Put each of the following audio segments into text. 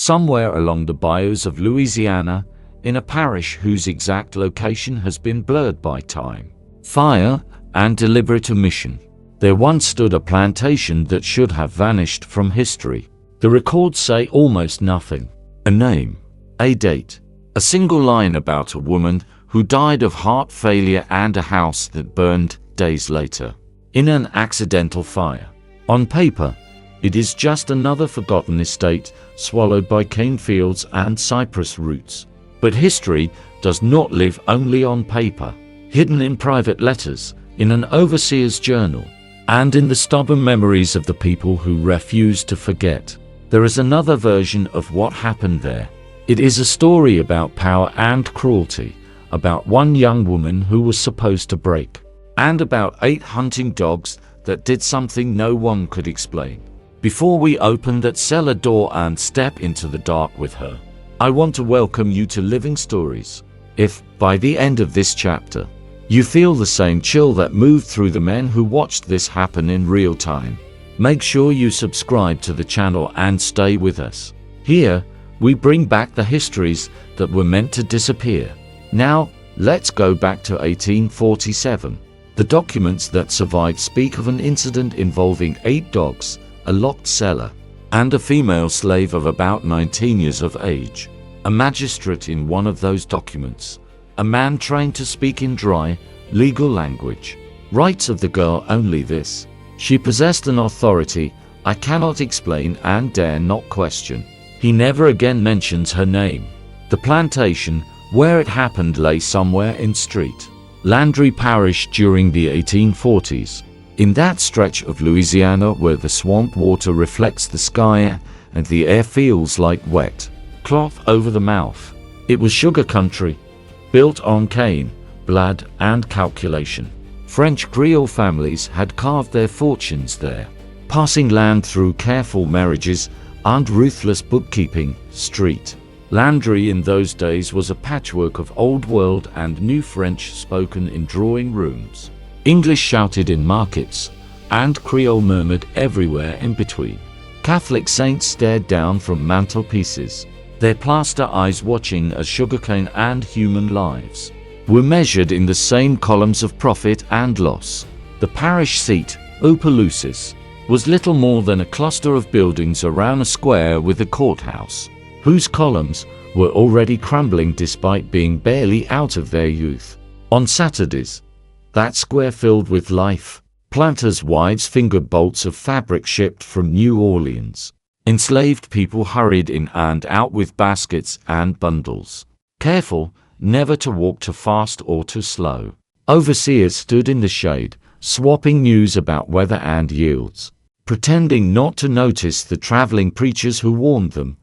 somewhere along the bayous of Louisiana, in a parish whose exact location has been blurred by time, fire, and deliberate omission. There once stood a plantation that should have vanished from history. The records say almost nothing. A name, a date, a single line about a woman who died of heart failure and a house that burned days later in an accidental fire. On paper, it is just another forgotten estate swallowed by cane fields and cypress roots. But history does not live only on paper, hidden in private letters, in an overseer's journal, and in the stubborn memories of the people who refuse to forget. There is another version of what happened there. It is a story about power and cruelty, about one young woman who was supposed to break, and about 8 hunting dogs that did something no one could explain. Before we open that cellar door and step into the dark with her, I want to welcome you to Living Stories. If, by the end of this chapter, you feel the same chill that moved through the men who watched this happen in real time, make sure you subscribe to the channel and stay with us. Here, we bring back the histories that were meant to disappear. Now, let's go back to 1847. The documents that survive speak of an incident involving 8 dogs, a locked cellar, and a female slave of about 19 years of age. A magistrate in one of those documents, a man trained to speak in dry, legal language, writes of the girl only this: she possessed an authority I cannot explain and dare not question. He never again mentions her name. The plantation where it happened lay somewhere in St. Landry Parish during the 1840s. In that stretch of Louisiana where the swamp water reflects the sky and the air feels like wet cloth over the mouth. It was sugar country, built on cane, blood, and calculation. French Creole families had carved their fortunes there, passing land through careful marriages and ruthless bookkeeping. St. Landry in those days was a patchwork of Old World and New French spoken in drawing rooms, English shouted in markets, and Creole murmured everywhere in between. Catholic saints stared down from mantelpieces, their plaster eyes watching as sugarcane and human lives were measured in the same columns of profit and loss. The parish seat, Opelousas, was little more than a cluster of buildings around a square with a courthouse, whose columns were already crumbling despite being barely out of their youth. On Saturdays, that square filled with life. Planters' wives fingered bolts of fabric shipped from New Orleans. Enslaved people hurried in and out with baskets and bundles, careful never to walk too fast or too slow. Overseers stood in the shade, swapping news about weather and yields, pretending not to notice the traveling preachers who warned them,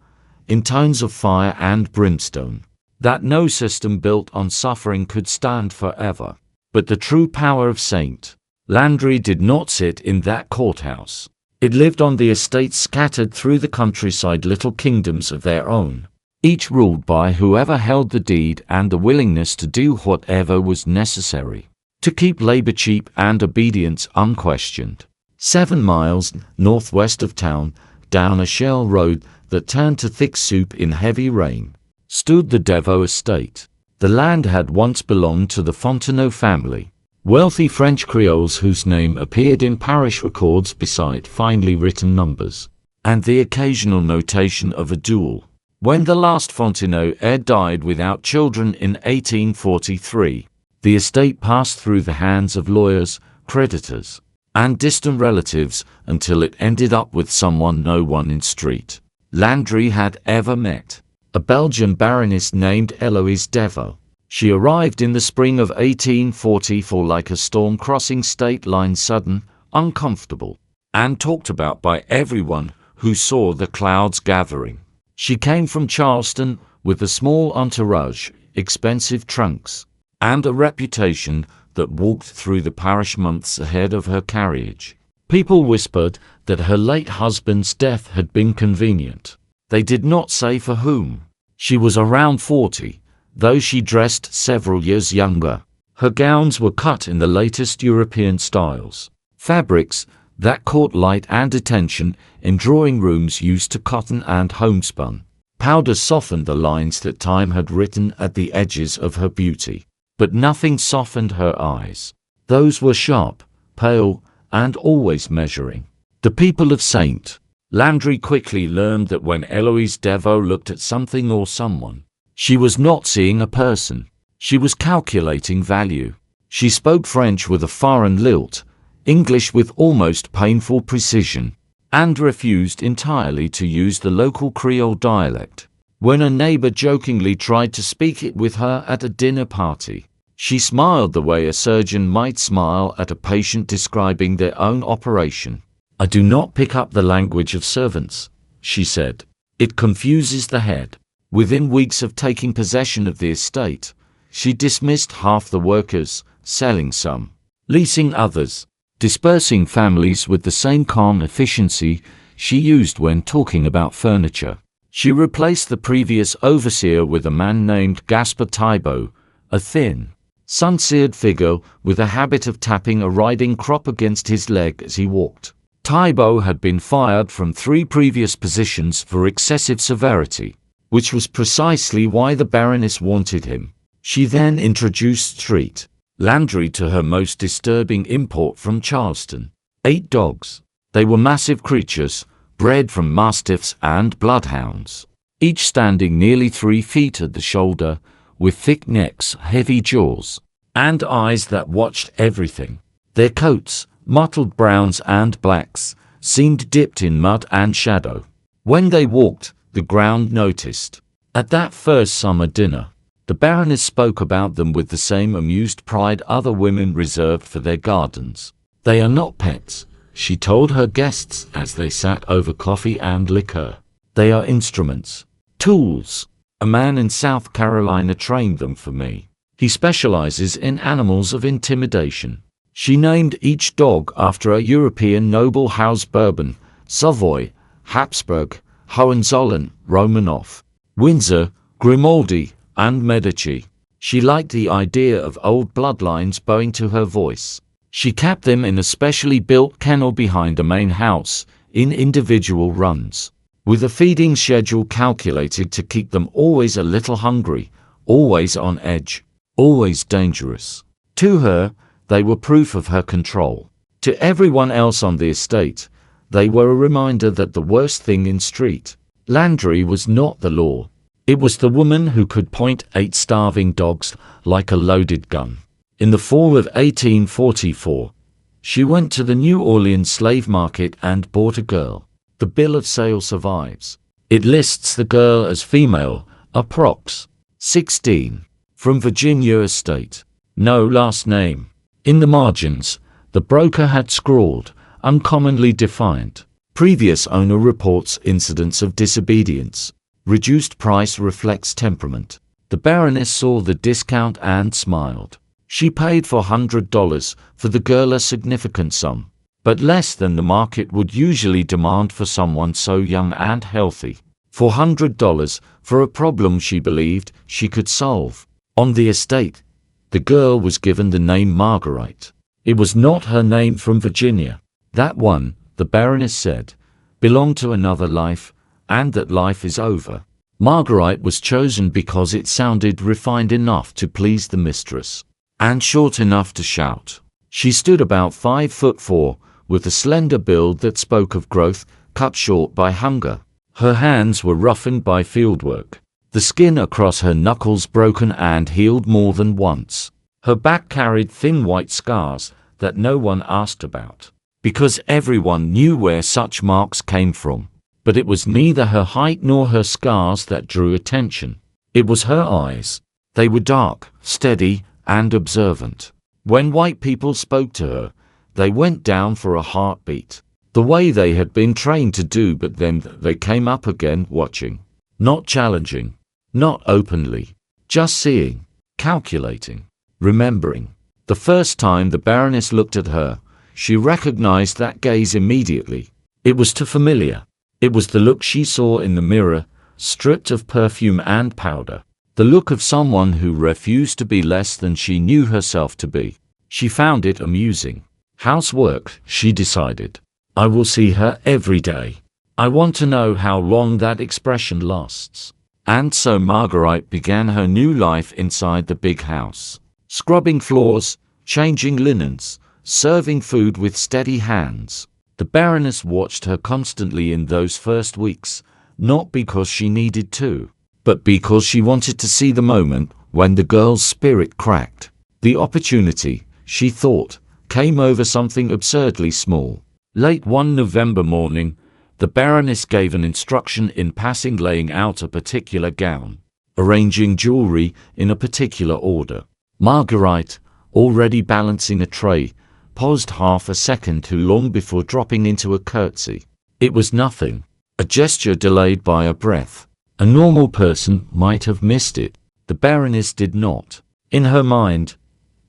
in tones of fire and brimstone, that no system built on suffering could stand forever. But the true power of St. Landry did not sit in that courthouse. It lived on the estates scattered through the countryside, little kingdoms of their own, each ruled by whoever held the deed and the willingness to do whatever was necessary to keep labor cheap and obedience unquestioned. 7 miles northwest of town, down a shell road that turned to thick soup in heavy rain, stood the Devo estate. The land had once belonged to the Fontenot family, wealthy French Creoles whose name appeared in parish records beside finely written numbers, and the occasional notation of a duel. When the last Fontenot heir died without children in 1843, the estate passed through the hands of lawyers, creditors, and distant relatives until it ended up with someone no one in St. Landry had ever met, a Belgian baroness named Eloise Devo. She arrived in the spring of 1844 like a storm crossing state lines, sudden, uncomfortable, and talked about by everyone who saw the clouds gathering. She came from Charleston with a small entourage, expensive trunks, and a reputation that walked through the parish months ahead of her carriage. People whispered that her late husband's death had been convenient. They did not say for whom. She was around 40, though she dressed several years younger. Her gowns were cut in the latest European styles, fabrics that caught light and attention in drawing rooms used to cotton and homespun. Powder softened the lines that time had written at the edges of her beauty. But nothing softened her eyes. Those were sharp, pale, and always measuring. The people of St. Landry quickly learned that when Eloise Devo looked at something or someone, she was not seeing a person. She was calculating value. She spoke French with a foreign lilt, English with almost painful precision, and refused entirely to use the local Creole dialect. When a neighbor jokingly tried to speak it with her at a dinner party, she smiled the way a surgeon might smile at a patient describing their own operation. "I do not pick up the language of servants," she said. "It confuses the head." Within weeks of taking possession of the estate, she dismissed half the workers, selling some, leasing others, dispersing families with the same calm efficiency she used when talking about furniture. She replaced the previous overseer with a man named Gaspar Thibault, a thin, sun-seared figure with a habit of tapping a riding crop against his leg as he walked. Thibault had been fired from 3 previous positions for excessive severity, which was precisely why the Baroness wanted him. She then introduced Street Landry to her most disturbing import from Charleston. 8 dogs. They were massive creatures, bred from mastiffs and bloodhounds, each standing nearly 3 feet at the shoulder, with thick necks, heavy jaws, and eyes that watched everything. Their coats, mottled browns and blacks, seemed dipped in mud and shadow. When they walked, the ground noticed. At that first summer dinner, the Baroness spoke about them with the same amused pride other women reserved for their gardens. "They are not pets," she told her guests as they sat over coffee and liquor. "They are instruments, tools. A man in South Carolina trained them for me. He specializes in animals of intimidation." She named each dog after a European noble house: Bourbon, Savoy, Habsburg, Hohenzollern, Romanov, Windsor, Grimaldi, and Medici. She liked the idea of old bloodlines bowing to her voice. She kept them in a specially built kennel behind a main house, in individual runs, with a feeding schedule calculated to keep them always a little hungry, always on edge, always dangerous. To her, they were proof of her control. To everyone else on the estate, they were a reminder that the worst thing in Street Landry was not the law. It was the woman who could point 8 starving dogs like a loaded gun. In the fall of 1844, she went to the New Orleans slave market and bought a girl. The bill of sale survives. It lists the girl as female, approx. 16, from Virginia estate. No last name. In the margins, the broker had scrawled, uncommonly defiant. Previous owner reports incidents of disobedience. Reduced price reflects temperament. The Baroness saw the discount and smiled. She paid $400 for the girl, a significant sum, but less than the market would usually demand for someone so young and healthy. $400 for a problem she believed she could solve. On the estate, the girl was given the name Marguerite. It was not her name from Virginia. That one, the Baroness said, belonged to another life, and that life is over. Marguerite was chosen because it sounded refined enough to please the mistress, and short enough to shout. She stood about 5'4", with a slender build that spoke of growth, cut short by hunger. Her hands were roughened by fieldwork, the skin across her knuckles broken and healed more than once. Her back carried thin white scars that no one asked about, because everyone knew where such marks came from. But it was neither her height nor her scars that drew attention. It was her eyes. They were dark, steady, and observant. When white people spoke to her, they went down for a heartbeat, the way they had been trained to do, but then they came up again, watching, not challenging, not openly, just seeing, calculating, remembering. The first time the Baroness looked at her, she recognized that gaze immediately. It was too familiar. It was the look she saw in the mirror, stripped of perfume and powder. The look of someone who refused to be less than she knew herself to be. She found it amusing. Housework, she decided. I will see her every day. I want to know how long that expression lasts. And so Marguerite began her new life inside the big house. Scrubbing floors, changing linens, serving food with steady hands. The Baroness watched her constantly in those first weeks, not because she needed to, but because she wanted to see the moment when the girl's spirit cracked. The opportunity, she thought, came over something absurdly small. Late one November morning, the Baroness gave an instruction in passing, laying out a particular gown, arranging jewelry in a particular order. Marguerite, already balancing a tray, paused half a second too long before dropping into a curtsy. It was nothing, a gesture delayed by a breath. A normal person might have missed it. The Baroness did not. In her mind,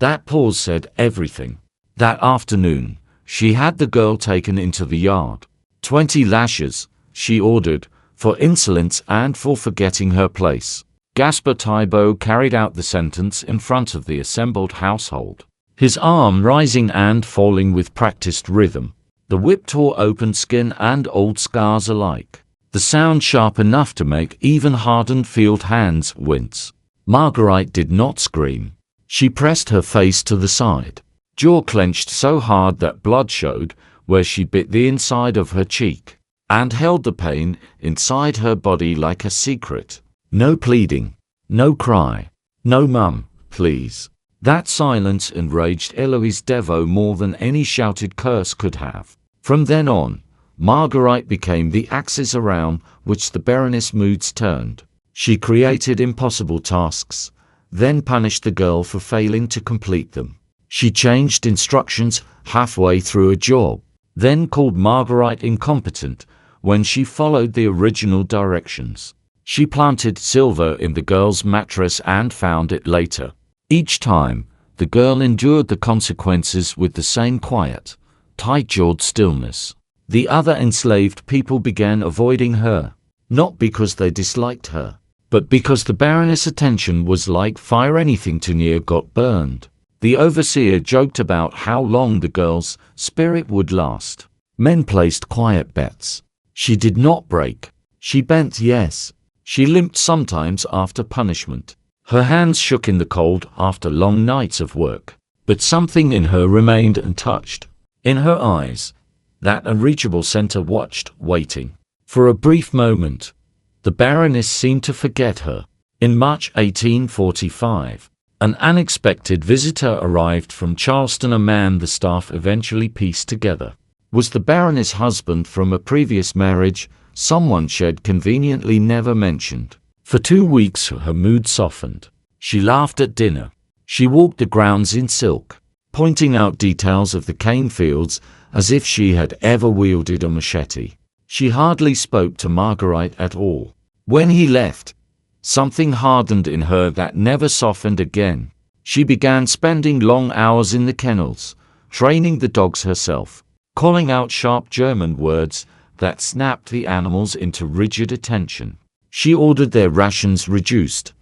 that pause said everything. That afternoon, she had the girl taken into the yard. 20 lashes, she ordered, for insolence and for forgetting her place. Gaspar Thibault carried out the sentence in front of the assembled household, his arm rising and falling with practiced rhythm. The whip tore open skin and old scars alike, the sound sharp enough to make even hardened field hands wince. Marguerite did not scream. She pressed her face to the side, jaw clenched so hard that blood showed where she bit the inside of her cheek, and held the pain inside her body like a secret. No pleading, no cry, no "Mum, please." That silence enraged Eloise Devo more than any shouted curse could have. From then on, Marguerite became the axis around which the Baroness' moods turned. She created impossible tasks, then punished the girl for failing to complete them. She changed instructions halfway through a job, then called Marguerite incompetent when she followed the original directions. She planted silver in the girl's mattress and found it later. Each time, the girl endured the consequences with the same quiet, tight-jawed stillness. The other enslaved people began avoiding her, not because they disliked her, but because the Baroness' attention was like fire. Anything too near got burned. The overseer joked about how long the girl's spirit would last. Men placed quiet bets. She did not break. She bent, yes. She limped sometimes after punishment. Her hands shook in the cold after long nights of work. But something in her remained untouched. In her eyes, that unreachable center watched, waiting. For a brief moment, the Baroness seemed to forget her. In March 1845, an unexpected visitor arrived from Charleston, a man the staff eventually pieced together was the Baroness' husband from a previous marriage, someone she had conveniently never mentioned. For 2 weeks her mood softened. She laughed at dinner. She walked the grounds in silk, pointing out details of the cane fields as if she had ever wielded a machete. She hardly spoke to Marguerite at all. When he left, something hardened in her that never softened again. She began spending long hours in the kennels, training the dogs herself, calling out sharp German words that snapped the animals into rigid attention. She ordered their rations reduced,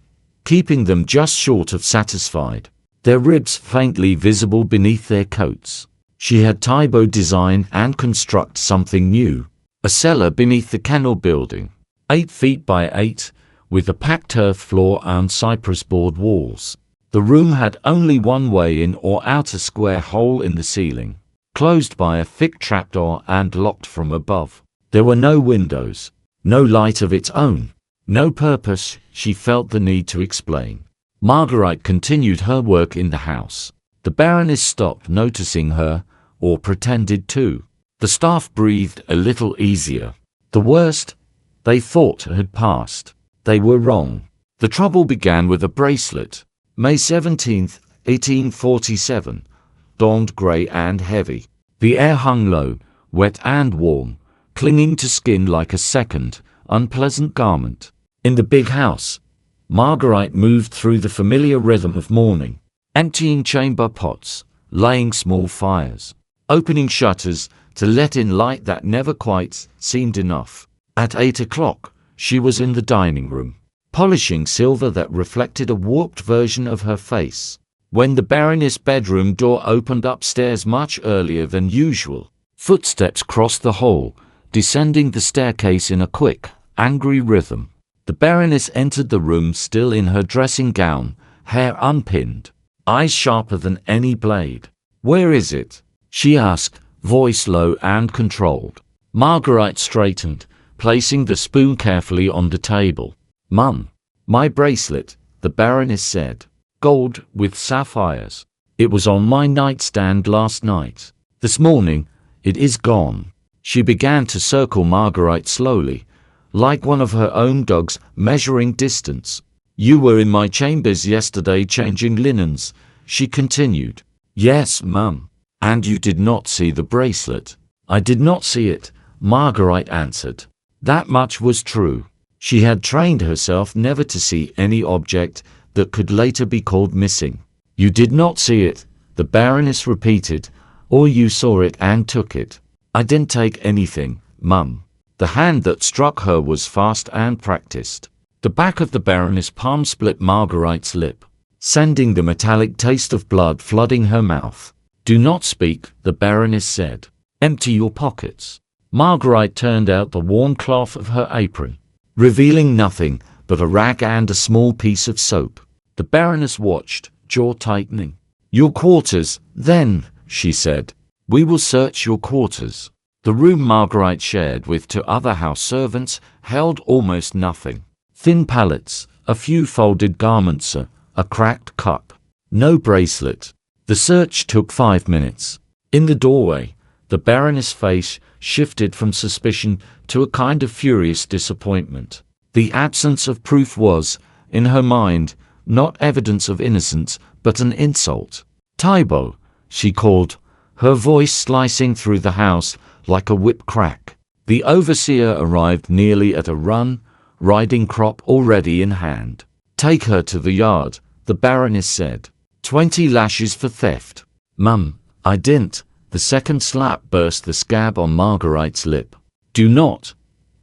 keeping them just short of satisfied, their ribs faintly visible beneath their coats. She had Thibault design and construct something new, a cellar beneath the kennel building, 8 feet by 8, with a packed turf floor and cypress board walls. The room had only one way in or out, a square hole in the ceiling, closed by a thick trapdoor and locked from above. There were no windows, no light of its own, no purpose. She felt the need to explain. Marguerite continued her work in the house. The Baroness stopped noticing her, or pretended to. The staff breathed a little easier. The worst, they thought, had passed. They were wrong. The trouble began with a bracelet. May 17, 1847, dawned gray and heavy. The air hung low, wet and warm, clinging to skin like a second, unpleasant garment. In the big house, Marguerite moved through the familiar rhythm of morning, emptying chamber pots, laying small fires, opening shutters to let in light that never quite seemed enough. At 8 o'clock, she was in the dining room, polishing silver that reflected a warped version of her face, when the Baroness' bedroom door opened upstairs much earlier than usual. Footsteps crossed the hall, descending the staircase in a quick, angry rhythm. The Baroness entered the room still in her dressing gown, hair unpinned, eyes sharper than any blade. "Where is it?" she asked, voice low and controlled. Marguerite straightened, placing the spoon carefully on the table. "Mum, my bracelet," the Baroness said. "Gold with sapphires. It was on my nightstand last night. This morning, it is gone." She began to circle Marguerite slowly, like one of her own dogs measuring distance. "You were in my chambers yesterday changing linens," she continued. "Yes, Mum. And you did not see the bracelet." "I did not see it," Marguerite answered. That much was true. She had trained herself never to see any object that could later be called missing. "You did not see it," the Baroness repeated, "or you saw it and took it." "I didn't take anything, Mum." The hand that struck her was fast and practiced. The back of the Baroness' palm split Marguerite's lip, sending the metallic taste of blood flooding her mouth. "Do not speak," the Baroness said. "Empty your pockets." Marguerite turned out the worn cloth of her apron, revealing nothing but a rag and a small piece of soap. The Baroness watched, jaw tightening. "Your quarters, then," she said. "We will search your quarters." The room Marguerite shared with two other house servants held almost nothing. Thin pallets, a few folded garments, a cracked cup. No bracelet. The search took 5 minutes. In the doorway, the Baroness' face shifted from suspicion to a kind of furious disappointment. The absence of proof was, in her mind, not evidence of innocence, but an insult. "Thibault," she called, her voice slicing through the house like a whip crack. The overseer arrived nearly at a run, riding crop already in hand. "Take her to the yard," the Baroness said. 20 lashes for theft." "Mum, I didn't." The second slap burst the scab on Marguerite's lip. "Do not,"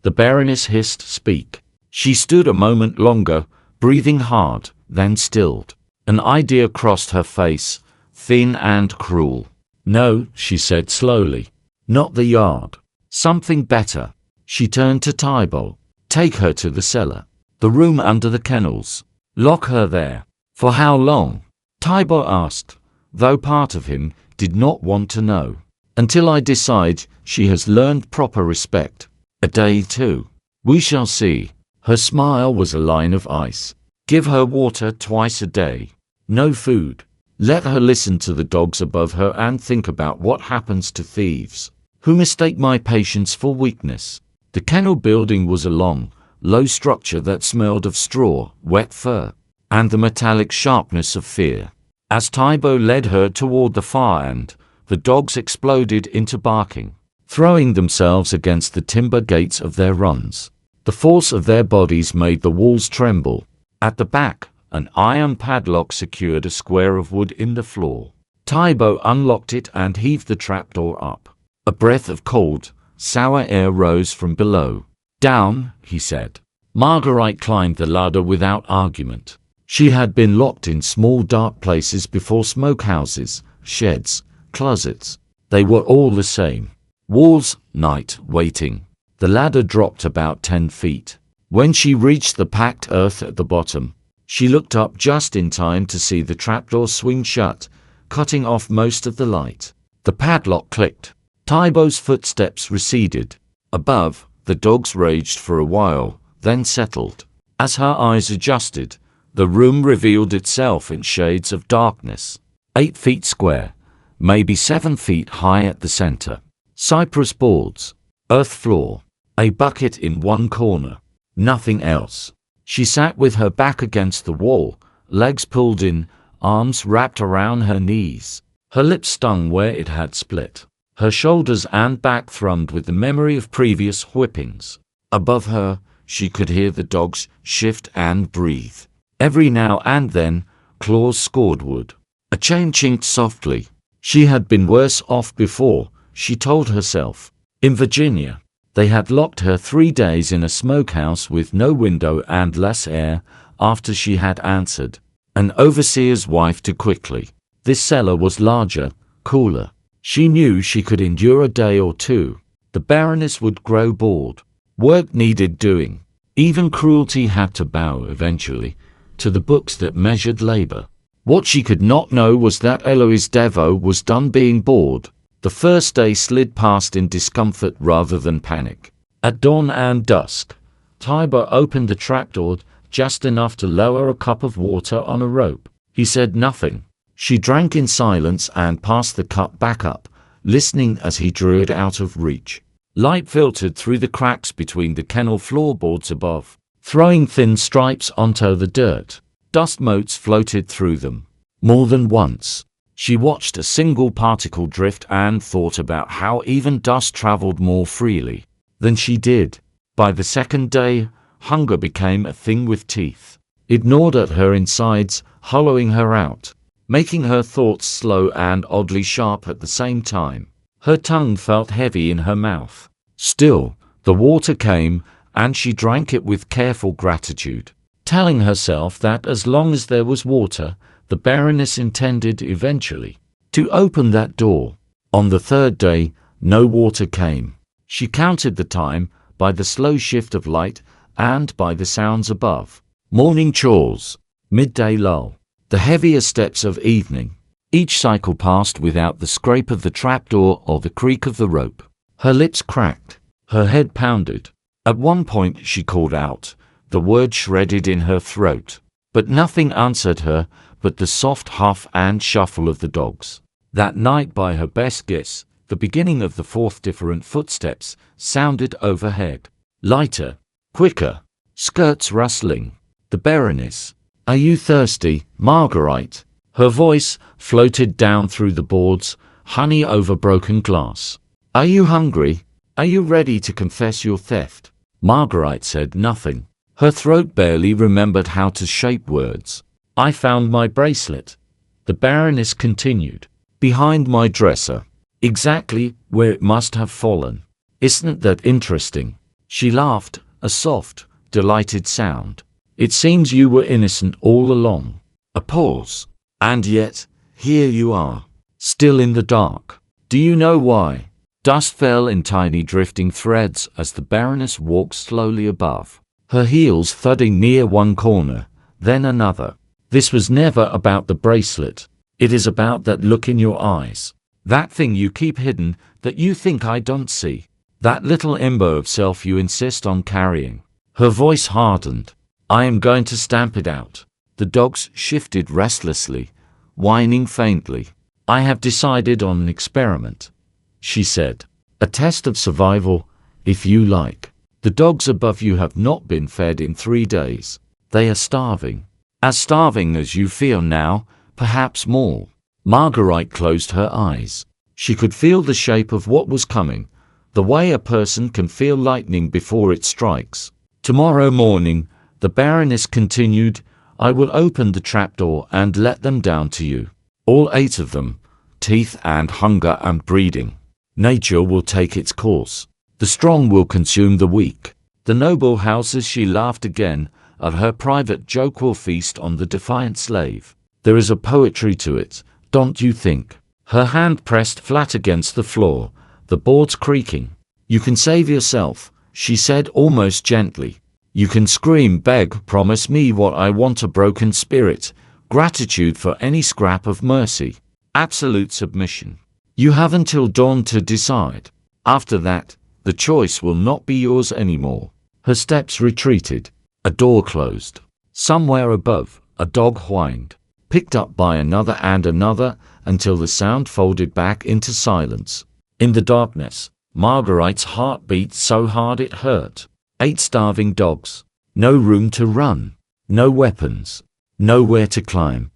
the Baroness hissed, "speak." She stood a moment longer, breathing hard, then stilled. An idea crossed her face, thin and cruel. "No," she said slowly. "Not the yard. Something better." She turned to Thibault. "Take her to the cellar. The room under the kennels. Lock her there." "For how long?" Thibault asked, though part of him did not want to know. "Until I decide she has learned proper respect. A day too. We shall see." Her smile was a line of ice. "Give her water twice a day. No food. Let her listen to the dogs above her and think about what happens to thieves who mistake my patience for weakness." The kennel building was a long, low structure that smelled of straw, wet fur, and the metallic sharpness of fear. As Thibault led her toward the far end, the dogs exploded into barking, throwing themselves against the timber gates of their runs. The force of their bodies made the walls tremble. At the back, an iron padlock secured a square of wood in the floor. Thibault unlocked it and heaved the trapdoor up. A breath of cold, sour air rose from below. "Down," he said. Marguerite climbed the ladder without argument. She had been locked in small dark places before, smokehouses, sheds, closets. They were all the same. Walls, night, waiting. The ladder dropped about 10 feet. When she reached the packed earth at the bottom, she looked up just in time to see the trapdoor swing shut, cutting off most of the light. The padlock clicked. Thibault's footsteps receded. Above, the dogs raged for a while, then settled. As her eyes adjusted, the room revealed itself in shades of darkness. 8 feet square, maybe 7 feet high at the center. Cypress boards, earth floor, a bucket in one corner. Nothing else. She sat with her back against the wall, legs pulled in, arms wrapped around her knees. Her lips stung where it had split. Her shoulders and back thrummed with the memory of previous whippings. Above her, she could hear the dogs shift and breathe. Every now and then, claws scored wood. A chain chinked softly. She had been worse off before, she told herself. In Virginia, they had locked her 3 days in a smokehouse with no window and less air after she had answered an overseer's wife too quickly. This cellar was larger, cooler. She knew she could endure a day or two. the Baroness would grow bored. Work needed doing. Even cruelty had to bow eventually to the books that measured labor. What she could not know was that Eloise Devo was done being bored. The first day slid past in discomfort rather than panic. At dawn and dusk, Tiber opened the trapdoor just enough to lower a cup of water on a rope. He said nothing. She drank in silence and passed the cup back up, listening as he drew it out of reach. Light filtered through the cracks between the kennel floorboards above, throwing thin stripes onto the dirt. Dust motes floated through them. More than once, she watched a single particle drift and thought about how even dust traveled more freely than she did. By the second day, hunger became a thing with teeth. It gnawed at her insides, hollowing her out, making her thoughts slow and oddly sharp at the same time. Her tongue felt heavy in her mouth. Still, the water came, and she drank it with careful gratitude, telling herself that as long as there was water, the Baroness intended eventually to open that door. On the third day, no water came. She counted the time by the slow shift of light and by the sounds above. Morning chores, midday lull, the heavier steps of evening. Each cycle passed without the scrape of the trapdoor or the creak of the rope. Her lips cracked. Her head pounded. At one point she called out, the word shredded in her throat. But nothing answered her but the soft huff and shuffle of the dogs. That night, by her best guess, the beginning of the fourth different footsteps sounded overhead. Lighter, quicker, skirts rustling. The Baroness. Are you thirsty, Marguerite? Her voice floated down through the boards, honey over broken glass. Are you hungry? Are you ready to confess your theft? Marguerite said nothing. Her throat barely remembered how to shape words. I found my bracelet, the Baroness continued, behind my dresser. Exactly where it must have fallen. Isn't that interesting? She laughed, a soft, delighted sound. It seems you were innocent all along. A pause. And yet, here you are, still in the dark. Do you know why? Dust fell in tiny drifting threads as the Baroness walked slowly above, her heels thudding near one corner, then another. This was never about the bracelet. It is about that look in your eyes. That thing you keep hidden that you think I don't see. That little ember of self you insist on carrying. Her voice hardened. I am going to stamp it out. The dogs shifted restlessly, whining faintly. I have decided on an experiment, she said. A test of survival, if you like. The dogs above you have not been fed in 3 days. They are starving. As starving as you feel now, perhaps more. Marguerite closed her eyes. She could feel the shape of what was coming, the way a person can feel lightning before it strikes. Tomorrow morning, the Baroness continued, I will open the trapdoor and let them down to you. All 8 of them, teeth and hunger and breeding. Nature will take its course. The strong will consume the weak. The noble houses, she laughed again, at her private joke, will feast on the defiant slave. There is a poetry to it, don't you think? Her hand pressed flat against the floor, the boards creaking. You can save yourself, she said almost gently. You can scream, beg, promise me what I want, a broken spirit, gratitude for any scrap of mercy, absolute submission. You have until dawn to decide. After that, the choice will not be yours anymore. Her steps retreated. A door closed. Somewhere above, a dog whined, picked up by another and another, until the sound folded back into silence. In the darkness, Marguerite's heart beat so hard it hurt. 8 starving dogs. No room to run. No weapons. Nowhere to climb.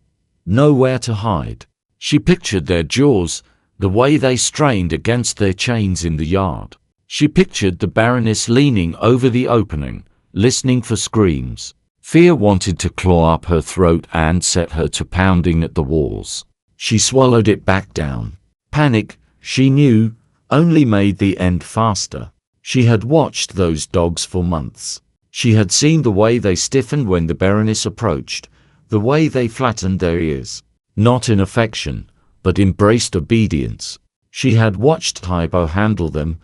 Nowhere to hide. She pictured their jaws, the way they strained against their chains in the yard. She pictured the Baroness leaning over the opening, listening for screams. Fear wanted to claw up her throat and set her to pounding at the walls. She swallowed it back down. Panic, she knew, only made the end faster. She had watched those dogs for months. She had seen the way they stiffened when the Baroness approached, the way they flattened their ears, not in affection, but embraced obedience. She had watched Tybo handle them,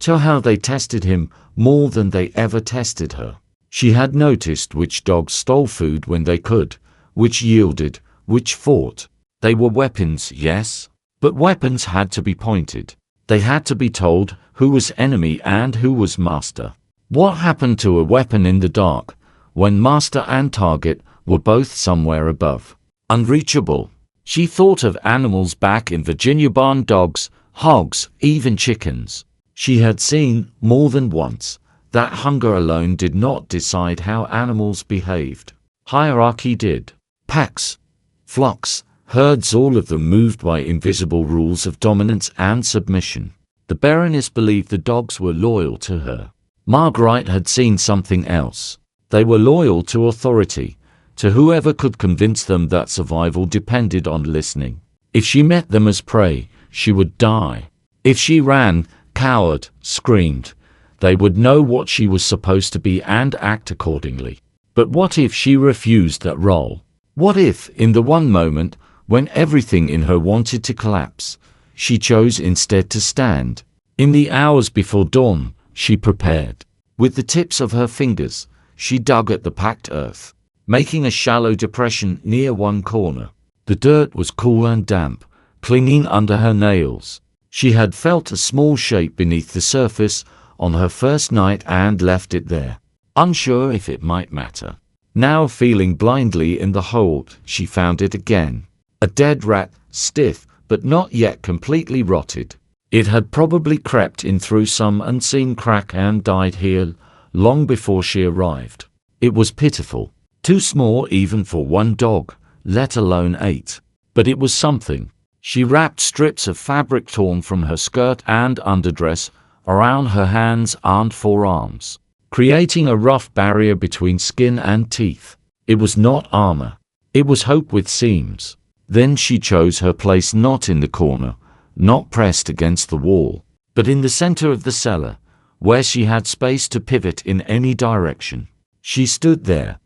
to how they tested him more than they ever tested her. She had noticed which dogs stole food when they could, which yielded, which fought. They were weapons, yes, but weapons had to be pointed. They had to be told who was enemy and who was master. What happened to a weapon in the dark, when master and target were both somewhere above? Unreachable. She thought of animals back in Virginia: barn dogs, hogs, even chickens. She had seen, more than once, that hunger alone did not decide how animals behaved. Hierarchy did. Packs, flocks, herds, all of them moved by invisible rules of dominance and submission. The Baroness believed the dogs were loyal to her. Marguerite had seen something else. They were loyal to authority, to whoever could convince them that survival depended on listening. If she met them as prey, she would die. If she ran, cowered, screamed, they would know what she was supposed to be and act accordingly. But what if she refused that role? What if, in the one moment, when everything in her wanted to collapse, she chose instead to stand? In the hours before dawn, she prepared. With the tips of her fingers, she dug at the packed earth, making a shallow depression near one corner. The dirt was cool and damp, clinging under her nails. She had felt a small shape beneath the surface on her first night and left it there, unsure if it might matter. Now, feeling blindly in the hold, she found it again. A dead rat, stiff, but not yet completely rotted. It had probably crept in through some unseen crack and died here long before she arrived. It was pitiful. Too small even for one dog, let alone 8. But it was something. She wrapped strips of fabric torn from her skirt and underdress around her hands and forearms, creating a rough barrier between skin and teeth. It was not armor. It was hope with seams. Then she chose her place not in the corner, not pressed against the wall, but in the center of the cellar, where she had space to pivot in any direction. She stood there,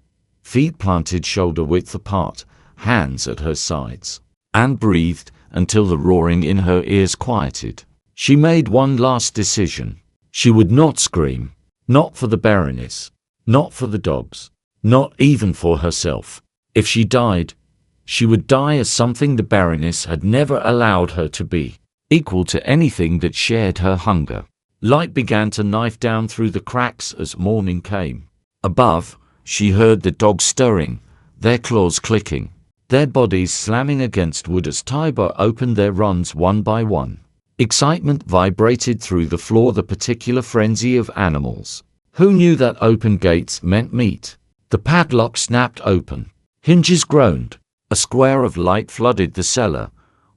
feet planted shoulder width apart, hands at her sides, and breathed until the roaring in her ears quieted. She made one last decision. She would not scream. Not for the Baroness. Not for the dogs. Not even for herself. If she died, she would die as something the Baroness had never allowed her to be, equal to anything that shared her hunger. Light began to knife down through the cracks as morning came. Above, she heard the dogs stirring, their claws clicking, their bodies slamming against wood as Tiber opened their runs one by one. Excitement vibrated through the floor, the particular frenzy of animals. Who knew that open gates meant meat? The padlock snapped open. Hinges groaned. A square of light flooded the cellar,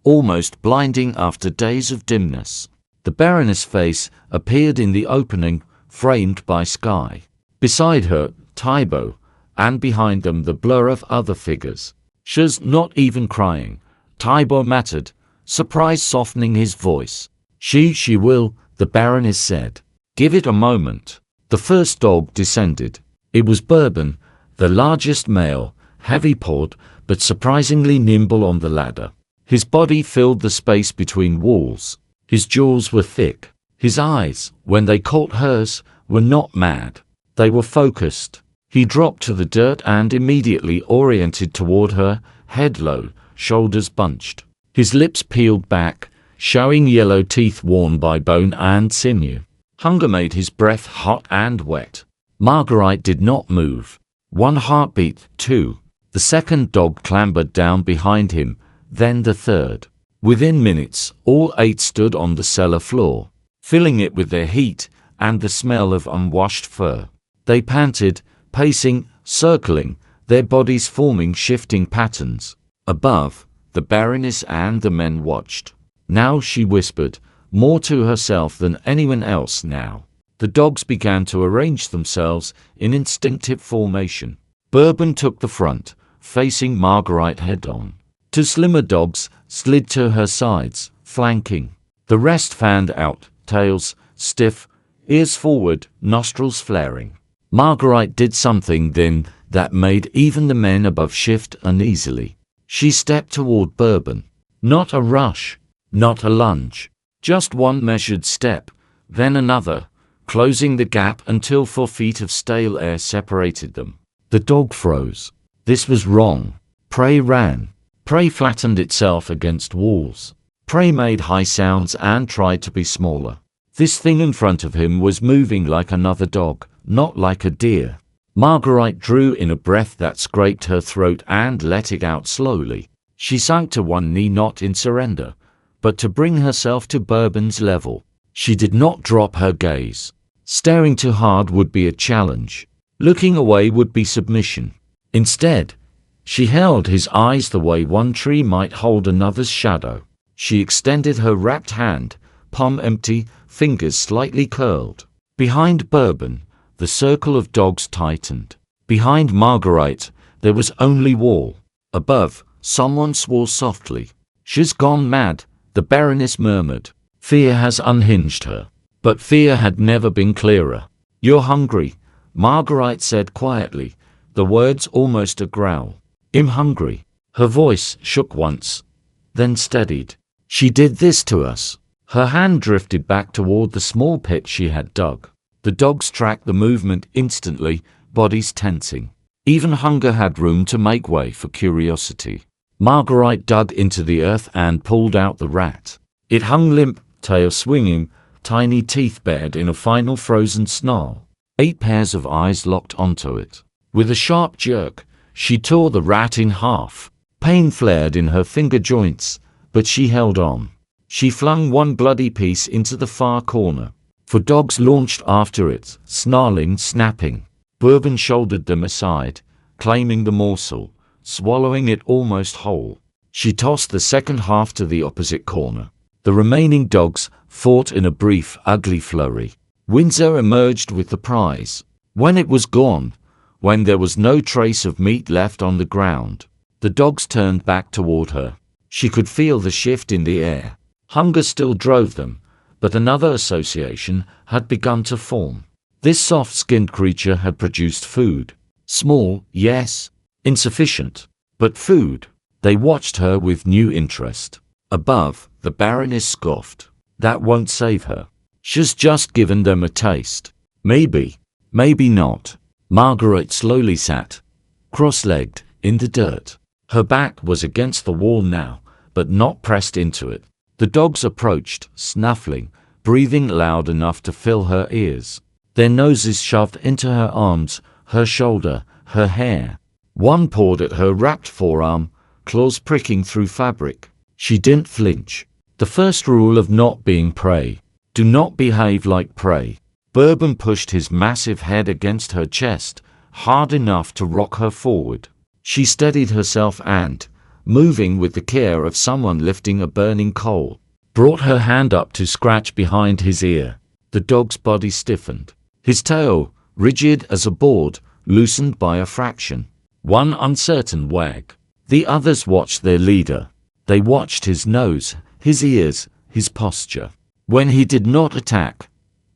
almost blinding after days of dimness. The Baroness' face appeared in the opening, framed by sky. Beside her, Tybo, and behind them the blur of other figures. She's not even crying, Tybo mattered, surprise softening his voice. She will, the Baroness said. Give it a moment. The first dog descended. It was Bourbon, the largest male, heavy-pawed, but surprisingly nimble on the ladder. His body filled the space between walls. His jaws were thick. His eyes, when they caught hers, were not mad. They were focused. He dropped to the dirt and immediately oriented toward her, head low, shoulders bunched. His lips peeled back, showing yellow teeth worn by bone and sinew. Hunger made his breath hot and wet. Marguerite did not move. One heartbeat, two. The second dog clambered down behind him, then the third. Within minutes, all 8 stood on the cellar floor, filling it with their heat and the smell of unwashed fur. They panted, pacing, circling, their bodies forming shifting patterns. Above, the Baroness and the men watched. Now she whispered, more to herself than anyone else now. The dogs began to arrange themselves in instinctive formation. Bourbon took the front, facing Marguerite head-on. 2 slimmer dogs slid to her sides, flanking. The rest fanned out, tails stiff, ears forward, nostrils flaring. Marguerite did something then that made even the men above shift uneasily. She stepped toward Bourbon. Not a rush, not a lunge. Just one measured step, then another, closing the gap until 4 feet of stale air separated them. The dog froze. This was wrong. Prey ran. Prey flattened itself against walls. Prey made high sounds and tried to be smaller. This thing in front of him was moving like another dog, not like a deer. Marguerite drew in a breath that scraped her throat and let it out slowly. She sank to one knee, not in surrender, but to bring herself to Bourbon's level. She did not drop her gaze. Staring too hard would be a challenge. Looking away would be submission. Instead, she held his eyes the way one tree might hold another's shadow. She extended her wrapped hand, palm empty, fingers slightly curled. Behind Bourbon, the circle of dogs tightened. Behind Marguerite, there was only wall. Above, someone swore softly. "She's gone mad," the Baroness murmured. Fear has unhinged her. But fear had never been clearer. "You're hungry," Marguerite said quietly, the words almost a growl. "I'm hungry." Her voice shook once, then steadied. "She did this to us." Her hand drifted back toward the small pit she had dug. The dogs tracked the movement instantly, bodies tensing. Even hunger had room to make way for curiosity. Marguerite dug into the earth and pulled out the rat. It hung limp, tail swinging, tiny teeth bared in a final frozen snarl. 8 pairs of eyes locked onto it. With a sharp jerk, she tore the rat in half. Pain flared in her finger joints, but she held on. She flung one bloody piece into the far corner. 4 dogs launched after it, snarling, snapping. Bourbon shouldered them aside, claiming the morsel, swallowing it almost whole. She tossed the second half to the opposite corner. The remaining dogs fought in a brief, ugly flurry. Windsor emerged with the prize. When it was gone, when there was no trace of meat left on the ground, the dogs turned back toward her. She could feel the shift in the air. Hunger still drove them, but another association had begun to form. This soft-skinned creature had produced food. Small, yes, insufficient, but food. They watched her with new interest. Above, the Baroness scoffed. "That won't save her. She's just given them a taste." "Maybe, maybe not." Marguerite slowly sat, cross-legged, in the dirt. Her back was against the wall now, but not pressed into it. The dogs approached, snuffling, breathing loud enough to fill her ears. Their noses shoved into her arms, her shoulder, her hair. One pawed at her wrapped forearm, claws pricking through fabric. She didn't flinch. The first rule of not being prey: do not behave like prey. Bourbon pushed his massive head against her chest, hard enough to rock her forward. She steadied herself and, moving with the care of someone lifting a burning coal, brought her hand up to scratch behind his ear. The dog's body stiffened. His tail, rigid as a board, loosened by a fraction. One uncertain wag. The others watched their leader. They watched his nose, his ears, his posture. When he did not attack,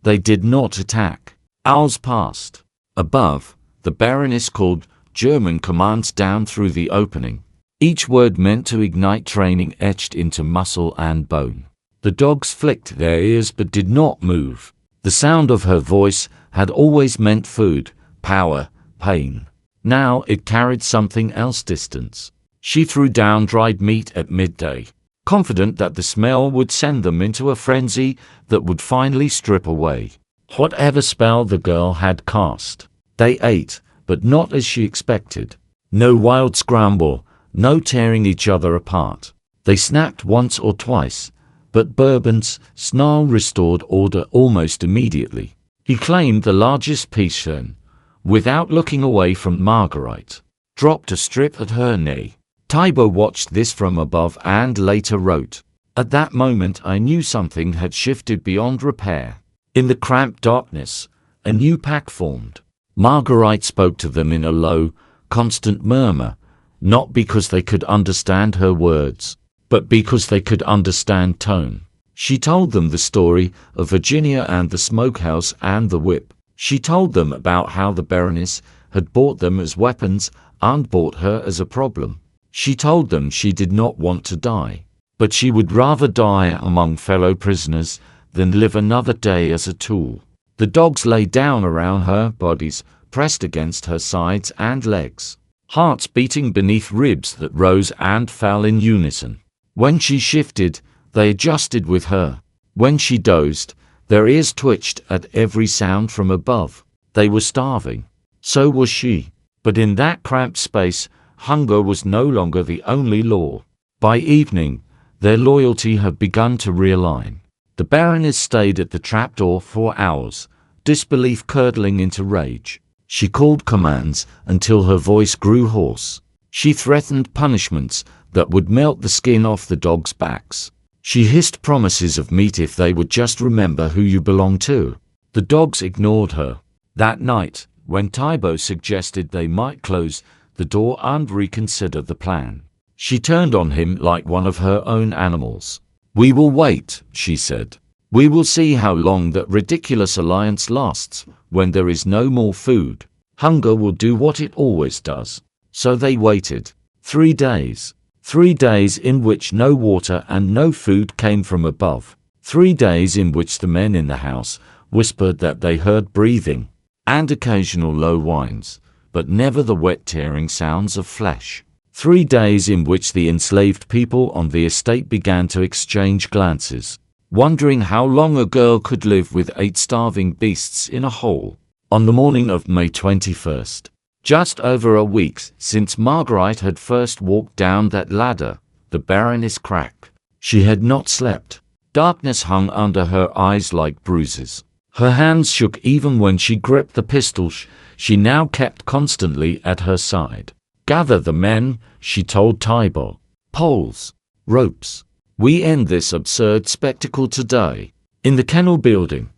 they did not attack. Hours passed. Above, the Baroness called German commands down through the opening. Each word meant to ignite training etched into muscle and bone. The dogs flicked their ears but did not move. The sound of her voice had always meant food, power, pain. Now it carried something else: distance. She threw down dried meat at midday, confident that the smell would send them into a frenzy that would finally strip away whatever spell the girl had cast. They ate, but not as she expected. No wild scramble, no tearing each other apart. They snapped once or twice, but Bourbon's snarl restored order almost immediately. He claimed the largest piece then, without looking away from Marguerite, dropped a strip at her knee. Thibault watched this from above and later wrote, "At that moment I knew something had shifted beyond repair. In the cramped darkness, a new pack formed." Marguerite spoke to them in a low, constant murmur, not because they could understand her words, but because they could understand tone. She told them the story of Virginia and the smokehouse and the whip. She told them about how the Baroness had bought them as weapons and bought her as a problem. She told them she did not want to die, but she would rather die among fellow prisoners than live another day as a tool. The dogs lay down around her bodies, pressed against her sides and legs, hearts beating beneath ribs that rose and fell in unison. When she shifted, they adjusted with her. When she dozed, their ears twitched at every sound from above. They were starving. So was she. But in that cramped space, hunger was no longer the only law. By evening, their loyalty had begun to realign. The Baroness stayed at the trapdoor for hours, disbelief curdling into rage. She called commands until her voice grew hoarse. She threatened punishments that would melt the skin off the dogs' backs. She hissed promises of meat if they would just remember who you belong to. The dogs ignored her. That night, when Tybo suggested they might close the door and reconsider the plan, she turned on him like one of her own animals. "We will wait," she said. "We will see how long that ridiculous alliance lasts. When there is no more food, hunger will do what it always does." So they waited. 3 days. 3 days in which no water and no food came from above. 3 days in which the men in the house whispered that they heard breathing and occasional low whines, but never the wet tearing sounds of flesh. 3 days in which the enslaved people on the estate began to exchange glances, wondering how long a girl could live with 8 starving beasts in a hole. On the morning of May 21st, just over a week since Marguerite had first walked down that ladder, the Baroness cracked. She had not slept. Darkness hung under her eyes like bruises. Her hands shook even when she gripped the pistol she now kept constantly at her side. "Gather the men," she told Tybo. "Poles. Ropes. We end this absurd spectacle today." In the kennel building,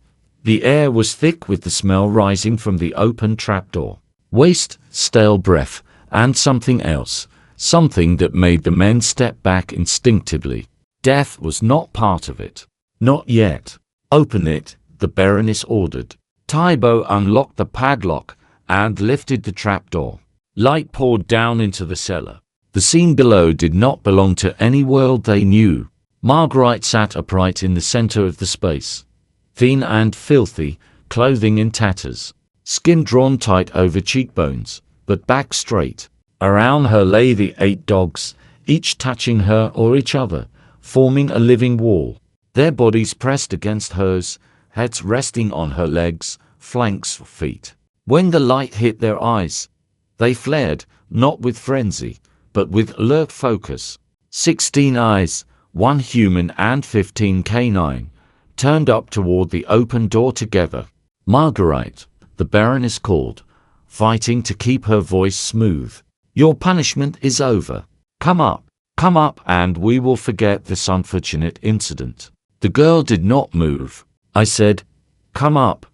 the air was thick with the smell rising from the open trapdoor. Waste, stale breath, and something else, something that made the men step back instinctively. Death was not part of it. Not yet. "Open it," the Baroness ordered. Tybo unlocked the padlock and lifted the trapdoor. Light poured down into the cellar. The scene below did not belong to any world they knew. Marguerite sat upright in the center of the space, thin and filthy, clothing in tatters, skin drawn tight over cheekbones, but back straight. Around her lay the 8 dogs, each touching her or each other, forming a living wall, their bodies pressed against hers, heads resting on her legs, flanks, feet. When the light hit their eyes, they flared, not with frenzy, but with alert focus. 16 eyes, 1 human and 15 canine, turned up toward the open door together. "Marguerite," the Baroness called, fighting to keep her voice smooth. "Your punishment is over. Come up, and we will forget this unfortunate incident." The girl did not move. "I said, come up,"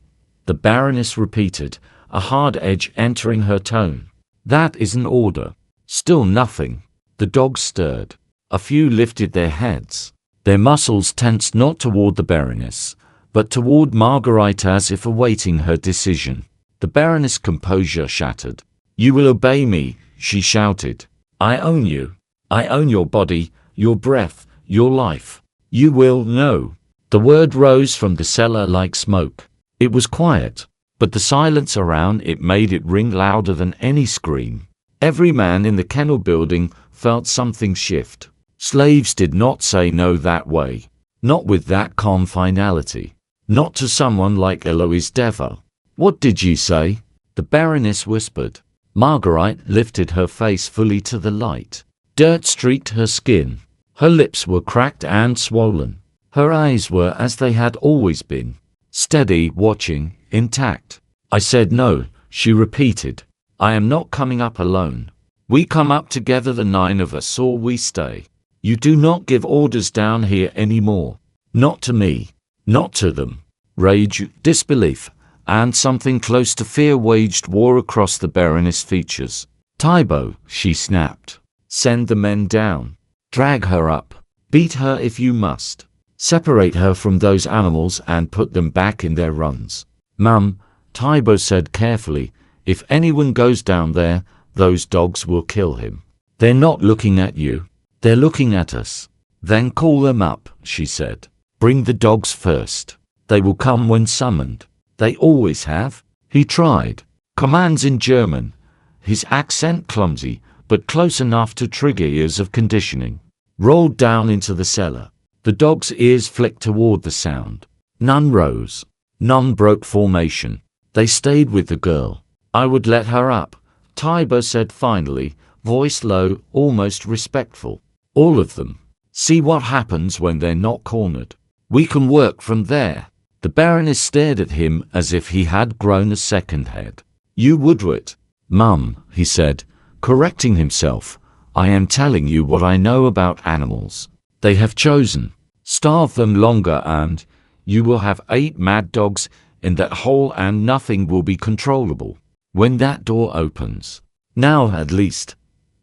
the Baroness repeated, a hard edge entering her tone. "That is an order." Still nothing. The dogs stirred. A few lifted their heads. Their muscles tensed not toward the Baroness, but toward Marguerite as if awaiting her decision. The Baroness' composure shattered. "You will obey me," she shouted. "I own you. I own your body, your breath, your life. You will know." The word rose from the cellar like smoke. It was quiet, but the silence around it made it ring louder than any scream. Every man in the kennel building felt something shift. Slaves did not say no that way. Not with that calm finality. Not to someone like Eloise Devo. "What did you say?" the Baroness whispered. Marguerite lifted her face fully to the light. Dirt streaked her skin. Her lips were cracked and swollen. Her eyes were as they had always been. Steady, watching, intact. "I said no," she repeated. "I am not coming up alone. We come up together, the 9 of us, or we stay. You do not give orders down here anymore. Not to me. Not to them." Rage, disbelief, and something close to fear waged war across the Baroness' features. "Tybo," she snapped. "Send the men down. Drag her up. Beat her if you must. Separate her from those animals and put them back in their runs." "Mum," Tybo said carefully, "if anyone goes down there, those dogs will kill him. They're not looking at you. They're looking at us." "Then call them up," she said. Bring the dogs first. They will come when summoned. They always have. He tried. Commands in German. His accent clumsy, but close enough to trigger years of conditioning. Rolled down into the cellar. The dog's ears flicked toward the sound. None rose. None broke formation. They stayed with the girl. I would let her up, Tiber said finally, voice low, almost respectful. All of them. See what happens when they're not cornered. We can work from there. The Baroness stared at him as if he had grown a second head. You woodward. Mum, he said, correcting himself. I am telling you what I know about animals. They have chosen. Starve them longer and you will have 8 mad dogs in that hole and nothing will be controllable. When that door opens. Now at least.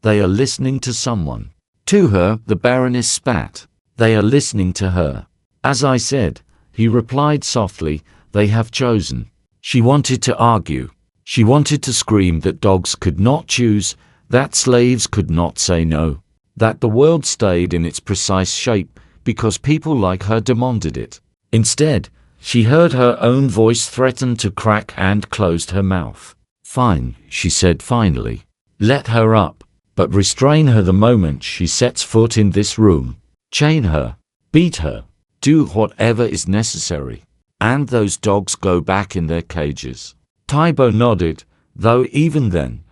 They are listening to someone. To her, the Baroness spat. They are listening to her. As I said, he replied softly, they have chosen. She wanted to argue. She wanted to scream that dogs could not choose, that slaves could not say no, that the world stayed in its precise shape because people like her demanded it. Instead, she heard her own voice threaten to crack and closed her mouth. Fine, she said finally. Let her up, but restrain her the moment she sets foot in this room. Chain her, beat her, do whatever is necessary. And those dogs go back in their cages. Tybo nodded, though even then,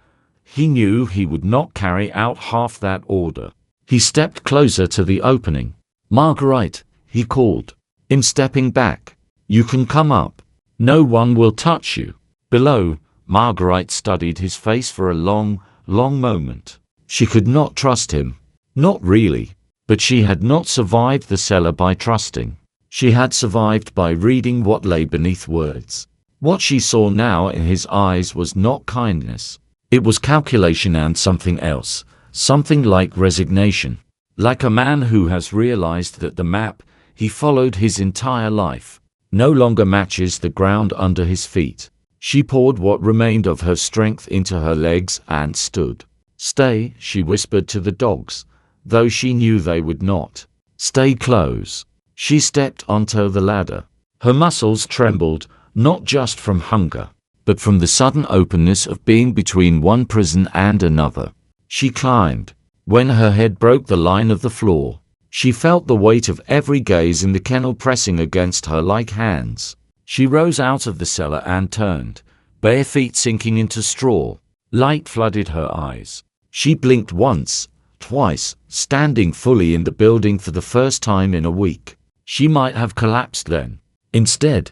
he knew he would not carry out half that order. He stepped closer to the opening. Marguerite, he called. In stepping back, you can come up. No one will touch you. Below, Marguerite studied his face for a long, long moment. She could not trust him. Not really. But she had not survived the cellar by trusting. She had survived by reading what lay beneath words. What she saw now in his eyes was not kindness. It was calculation and something else, something like resignation. Like a man who has realized that the map he followed his entire life no longer matches the ground under his feet. She poured what remained of her strength into her legs and stood. Stay, she whispered to the dogs, though she knew they would not. Stay close. She stepped onto the ladder. Her muscles trembled, not just from hunger, but from the sudden openness of being between one prison and another. She climbed. When her head broke the line of the floor, she felt the weight of every gaze in the kennel pressing against her like hands. She rose out of the cellar and turned, bare feet sinking into straw. Light flooded her eyes. She blinked once, twice, standing fully in the building for the first time in a week. She might have collapsed then. Instead,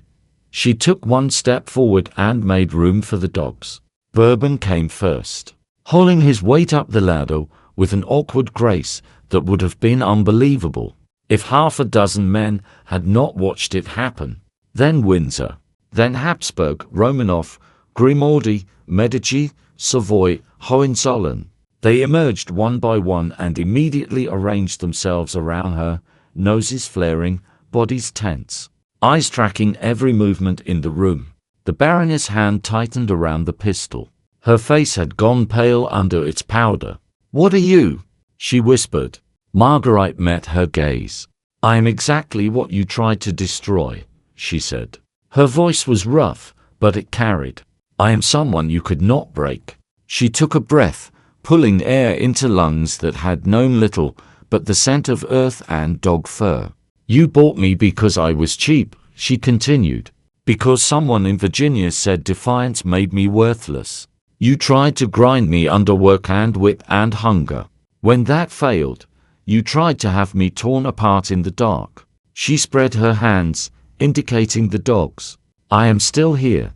she took one step forward and made room for the dogs. Bourbon came first, hauling his weight up the ladder with an awkward grace that would have been unbelievable if half a dozen men had not watched it happen. Then Windsor, then Habsburg, Romanov, Grimaldi, Medici, Savoy, Hohenzollern. They emerged one by one and immediately arranged themselves around her, noses flaring, bodies tense, eyes tracking every movement in the room. The Baroness' hand tightened around the pistol. Her face had gone pale under its powder. What are you? She whispered. Marguerite met her gaze. I am exactly what you tried to destroy, she said. Her voice was rough, but it carried. I am someone you could not break. She took a breath, pulling air into lungs that had known little but the scent of earth and dog fur. You bought me because I was cheap, she continued. Because someone in Virginia said defiance made me worthless. You tried to grind me under work and whip and hunger. When that failed, you tried to have me torn apart in the dark. She spread her hands, indicating the dogs. I am still here,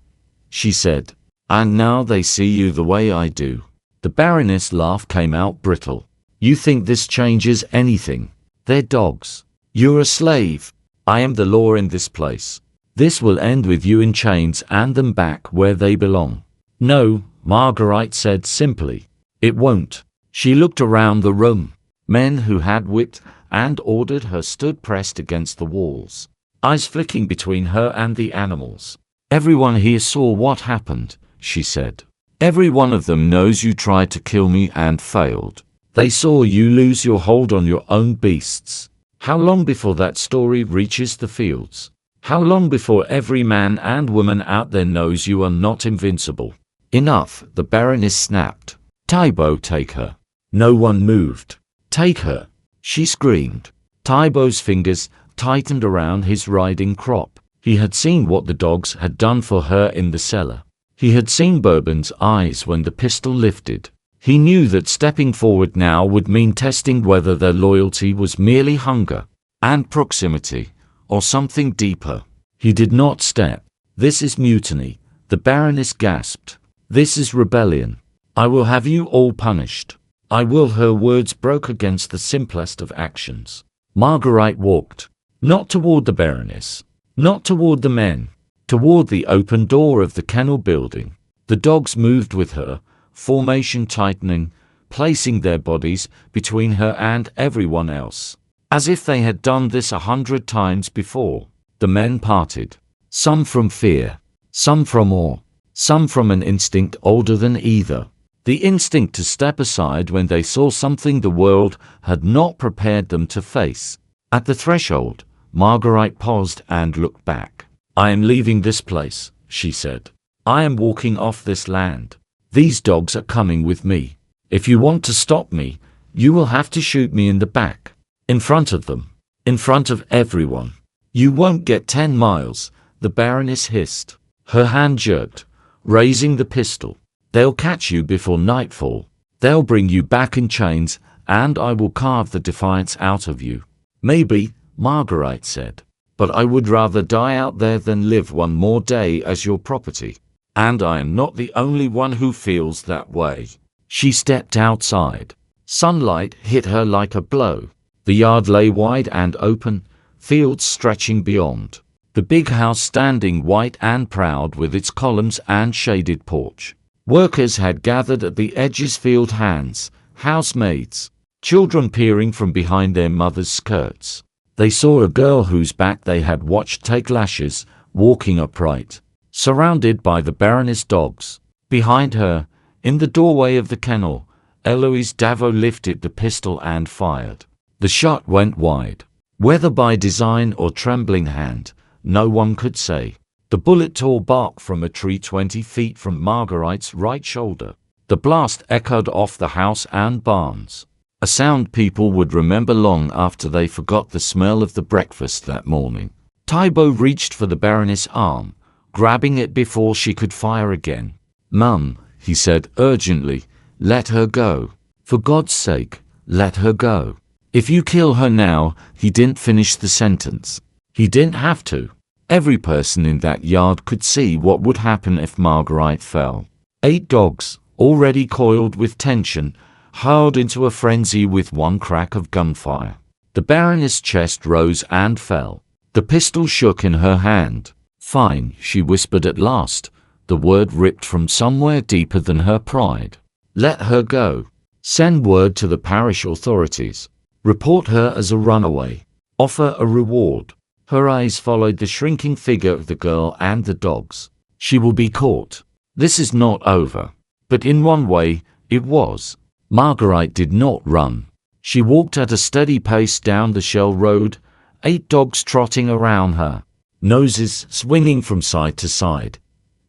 she said. And now they see you the way I do. The Baroness' laugh came out brittle. You think this changes anything? They're dogs. You're a slave. I am the law in this place. This will end with you in chains and them back where they belong. No, Marguerite said simply. It won't. She looked around the room. Men who had whipped and ordered her stood pressed against the walls, eyes flicking between her and the animals. Everyone here saw what happened, she said. Every one of them knows you tried to kill me and failed. They saw you lose your hold on your own beasts. How long before that story reaches the fields? How long before every man and woman out there knows you are not invincible? Enough, the Baroness snapped. Tybo, take her. No one moved. Take her, she screamed. Tybo's fingers tightened around his riding crop. He had seen what the dogs had done for her in the cellar. He had seen Bourbon's eyes when the pistol lifted. He knew that stepping forward now would mean testing whether their loyalty was merely hunger and proximity, or something deeper. He did not step. This is mutiny, the Baroness gasped. This is rebellion. I will have you all punished. I will. Her words broke against the simplest of actions. Marguerite walked, not toward the Baroness, not toward the men, toward the open door of the kennel building. The dogs moved with her, formation tightening, placing their bodies between her and everyone else, as if they had done this 100 times before. The men parted, some from fear, some from awe, some from an instinct older than either. The instinct to step aside when they saw something the world had not prepared them to face. At the threshold, Marguerite paused and looked back. I am leaving this place, she said. I am walking off this land. These dogs are coming with me. If you want to stop me, you will have to shoot me in the back. In front of them. In front of everyone. You won't get 10 miles, the Baroness hissed. Her hand jerked, raising the pistol. They'll catch you before nightfall. They'll bring you back in chains, and I will carve the defiance out of you. Maybe, Marguerite said. But I would rather die out there than live one more day as your property. And I am not the only one who feels that way. She stepped outside. Sunlight hit her like a blow. The yard lay wide and open, fields stretching beyond. The big house standing white and proud with its columns and shaded porch. Workers had gathered at the edges, field hands, housemaids, children peering from behind their mothers' skirts. They saw a girl whose back they had watched take lashes, walking upright, surrounded by the Baroness dogs. Behind her, in the doorway of the kennel, Eloise Devo lifted the pistol and fired. The shot went wide. Whether by design or trembling hand, no one could say. The bullet tore bark from a tree 20 feet from Marguerite's right shoulder. The blast echoed off the house and barns. A sound people would remember long after they forgot the smell of the breakfast that morning. Tybo reached for the Baroness' arm, grabbing it before she could fire again. Mum, he said urgently, let her go. For God's sake, let her go. If you kill her now, he didn't finish the sentence. He didn't have to. Every person in that yard could see what would happen if Marguerite fell. 8 dogs, already coiled with tension, hurled into a frenzy with one crack of gunfire. The Baroness' chest rose and fell. The pistol shook in her hand. Fine, she whispered at last, the word ripped from somewhere deeper than her pride. Let her go. Send word to the parish authorities. Report her as a runaway. Offer a reward. Her eyes followed the shrinking figure of the girl and the dogs. She will be caught. This is not over. But in one way, it was. Marguerite did not run. She walked at a steady pace down the shell road, 8 dogs trotting around her, noses swinging from side to side,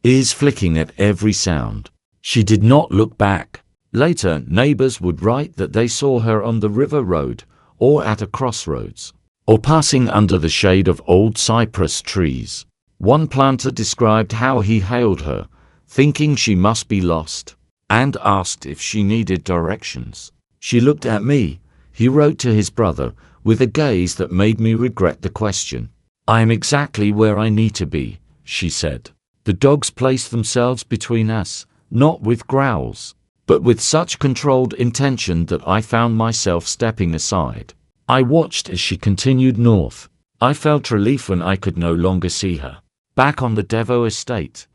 ears flicking at every sound. She did not look back. Later, neighbors would write that they saw her on the river road, or at a crossroads, or passing under the shade of old cypress trees. One planter described how he hailed her, thinking she must be lost, and asked if she needed directions. She looked at me, he wrote to his brother, with a gaze that made me regret the question. I am exactly where I need to be, she said. The dogs placed themselves between us, not with growls, but with such controlled intention that I found myself stepping aside. I watched as she continued north. I felt relief when I could no longer see her. Back on the Devo estate,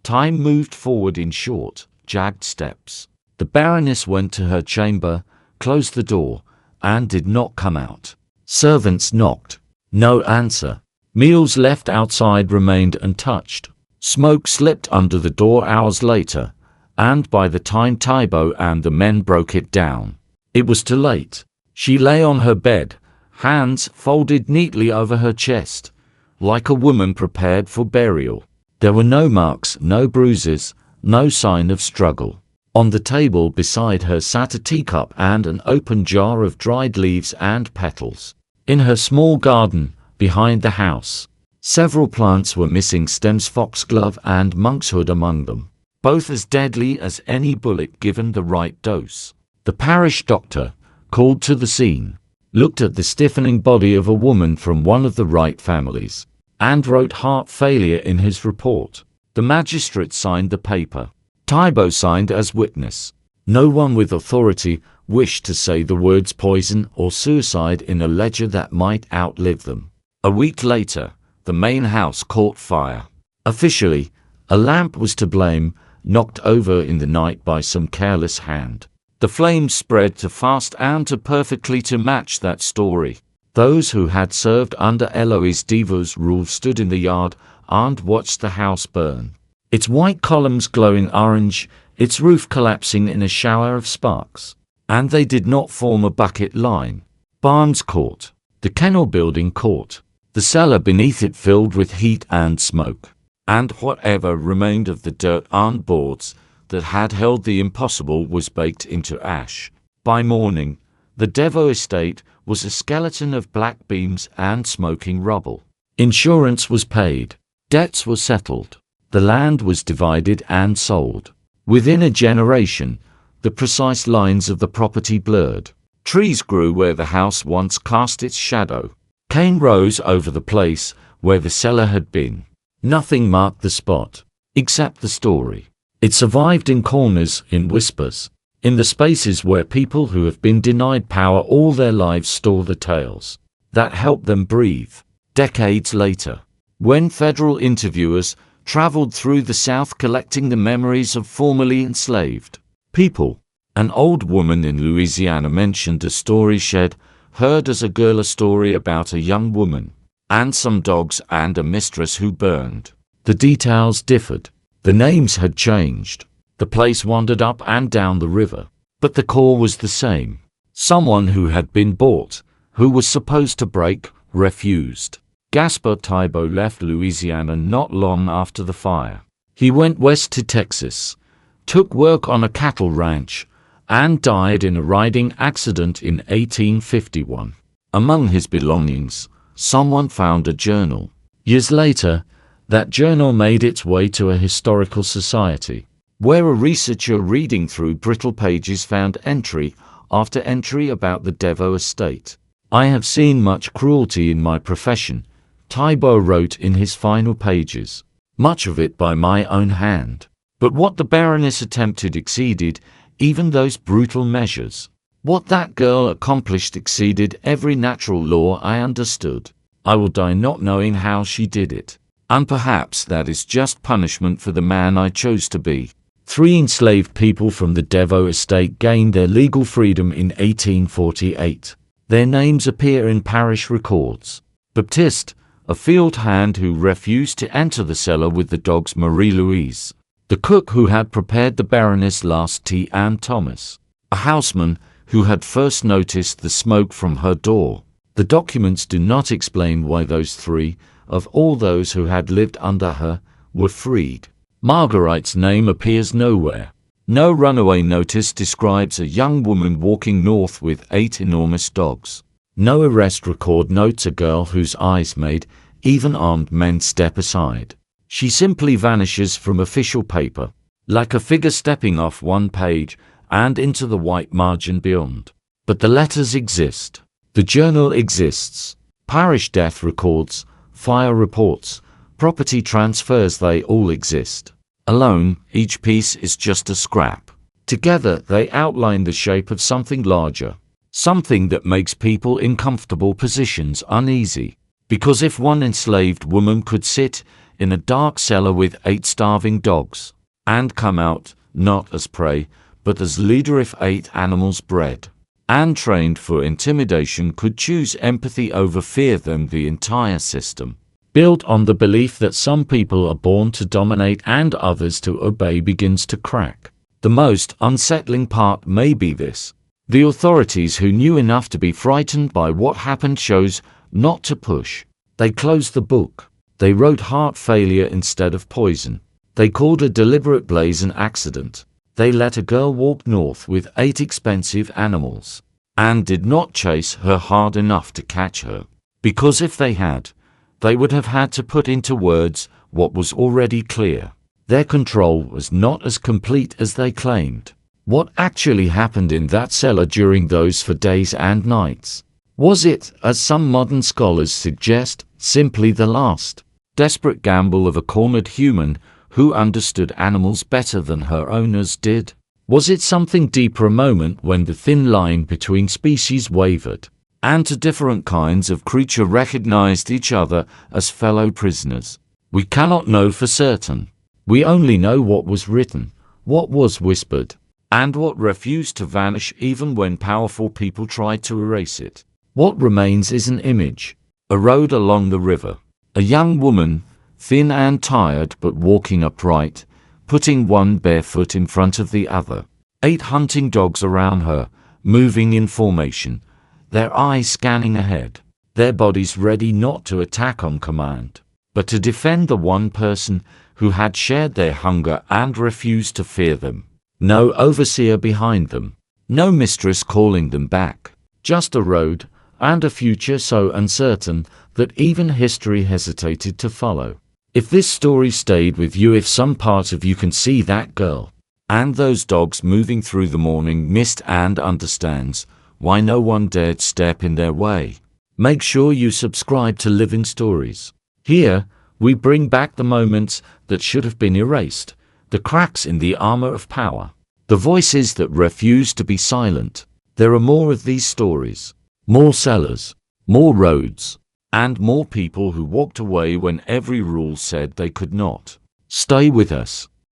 time moved forward in short, jagged steps. The Baroness went to her chamber, closed the door, and did not come out. Servants knocked. No answer. Meals left outside remained untouched. Smoke slipped under the door hours later, and by the time Tybo and the men broke it down, it was too late. She lay on her bed, hands folded neatly over her chest, like a woman prepared for burial. There were no marks, no bruises, no sign of struggle. On the table beside her sat a teacup and an open jar of dried leaves and petals. In her small garden, behind the house, several plants were missing stems, foxglove and monkshood among them, both as deadly as any bullet given the right dose. The parish doctor, called to the scene, looked at the stiffening body of a woman from one of the Wright families, and wrote heart failure in his report. The magistrate signed the paper. Devo signed as witness. No one with authority wished to say the words poison or suicide in a ledger that might outlive them. A week later, the main house caught fire. Officially, a lamp was to blame, knocked over in the night by some careless hand. The flames spread too fast and too perfectly to match that story. Those who had served under Eloise Devo's rule stood in the yard and watched the house burn, its white columns glowing orange, its roof collapsing in a shower of sparks. And they did not form a bucket line. Barns caught. The kennel building caught. The cellar beneath it filled with heat and smoke. And whatever remained of the dirt and boards that had held the impossible was baked into ash. By morning, the Devo estate was a skeleton of black beams and smoking rubble. Insurance was paid. Debts were settled. The land was divided and sold. Within a generation, the precise lines of the property blurred. Trees grew where the house once cast its shadow. Cane rose over the place where the cellar had been. Nothing marked the spot, except the story. It survived in corners, in whispers, in the spaces where people who have been denied power all their lives store the tales that help them breathe. Decades later, when federal interviewers traveled through the South collecting the memories of formerly enslaved people, an old woman in Louisiana mentioned a story she'd heard as a girl, a story about a young woman, and some dogs and a mistress who burned. The details differed. The names had changed. The place wandered up and down the river. But the core was the same. Someone who had been bought, who was supposed to break, refused. Gaspar Devo left Louisiana not long after the fire. He went west to Texas, took work on a cattle ranch, and died in a riding accident in 1851. Among his belongings, someone found a journal. Years later, that journal made its way to a historical society, where a researcher reading through brittle pages found entry after entry about the Devo estate. "I have seen much cruelty in my profession," Devo wrote in his final pages, "much of it by my own hand. But what the Baroness attempted exceeded even those brutal measures. What that girl accomplished exceeded every natural law I understood. I will die not knowing how she did it. And perhaps that is just punishment for the man I chose to be." 3 enslaved people from the Devo estate gained their legal freedom in 1848. Their names appear in parish records. Baptiste, a field hand who refused to enter the cellar with the dogs, Marie-Louise. The cook who had prepared the Baroness' last tea, and Thomas, a houseman who had first noticed the smoke from her door. The documents do not explain why those 3, of all those who had lived under her, were freed. Marguerite's name appears nowhere. No runaway notice describes a young woman walking north with 8 enormous dogs. No arrest record notes a girl whose eyes made even armed men step aside. She simply vanishes from official paper, like a figure stepping off one page and into the white margin beyond. But the letters exist. The journal exists. Parish death records, fire reports, property transfers, they all exist. Alone, each piece is just a scrap. Together, they outline the shape of something larger. Something that makes people in comfortable positions uneasy. Because if one enslaved woman could sit in a dark cellar with 8 starving dogs, and come out, not as prey, but as leader, if 8 animals bred and trained for intimidation could choose empathy over fear, then the entire system, built on the belief that some people are born to dominate and others to obey, begins to crack. The most unsettling part may be this: The authorities, who knew enough to be frightened by what happened, chose not to push. They closed the book. They wrote heart failure instead of poison. They called a deliberate blaze an accident. They let a girl walk north with 8 expensive animals, and did not chase her hard enough to catch her. Because if they had, they would have had to put into words what was already clear. Their control was not as complete as they claimed. What actually happened in that cellar during those 4 days and nights? Was it, as some modern scholars suggest, simply the last desperate gamble of a cornered human who understood animals better than her owners did? Was it something deeper, a moment when the thin line between species wavered, and two different kinds of creature recognized each other as fellow prisoners? We cannot know for certain. We only know what was written, what was whispered, and what refused to vanish even when powerful people tried to erase it. What remains is an image. A road along the river. A young woman, thin and tired but walking upright, putting one bare foot in front of the other. 8 hunting dogs around her, moving in formation, their eyes scanning ahead, their bodies ready not to attack on command, but to defend the one person who had shared their hunger and refused to fear them. No overseer behind them, no mistress calling them back, just a road and a future so uncertain that even history hesitated to follow. If this story stayed with you, if some part of you can see that girl and those dogs moving through the morning mist and understands why no one dared step in their way, make sure you subscribe to Living Stories. Here, we bring back the moments that should have been erased, the cracks in the armor of power, the voices that refuse to be silent. There are more of these stories. More cellars, more roads, and more people who walked away when every rule said they could not. Stay with us.